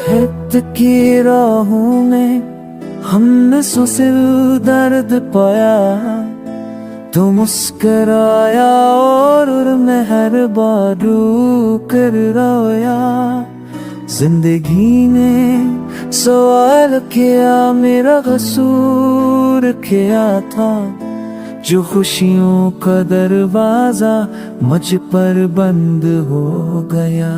मोहब्बत की राहों में हमने सो सिर दर्द पाया, तो मुस्कराया और मेहरबानू कर रोया। जिंदगी ने सवाल किया मेरा कसूर क्या था, जो खुशियों का दरवाजा मुझ पर बंद हो गया।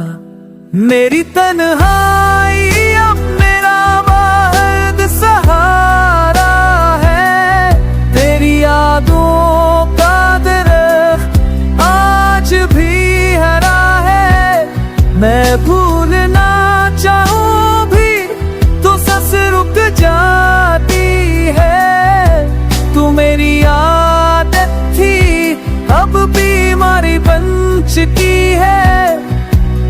मेरी तन्हाई अब मेरा वाहिद सहारा है, तेरी यादों का दरख्त आज भी हरा है। मैं भूलना चाहूं भी तो सांस रुक जाती है। तू मेरी आदत थी अब बीमारी बन चुकी है।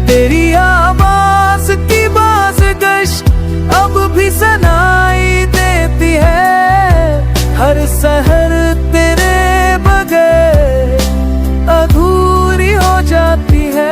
तेरी आवाज की बाज़गश अब भी सुनाई देती है। हर सहर तेरे बगैर अधूरी हो जाती है।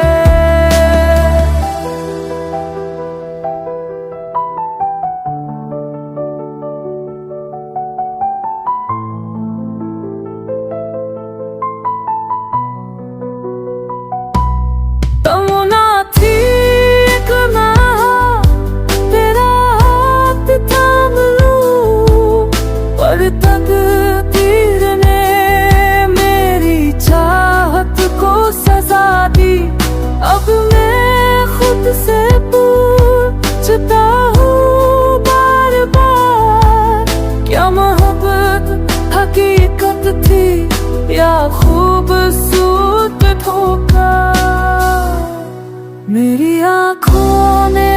तकदीर ने मेरी चाहत को सजा दी। अब मैं खुद से पूछता हूँ बार बार, क्या मोहब्बत हकीकत थी या खूबसूरत धोखा। मेरी आँखों ने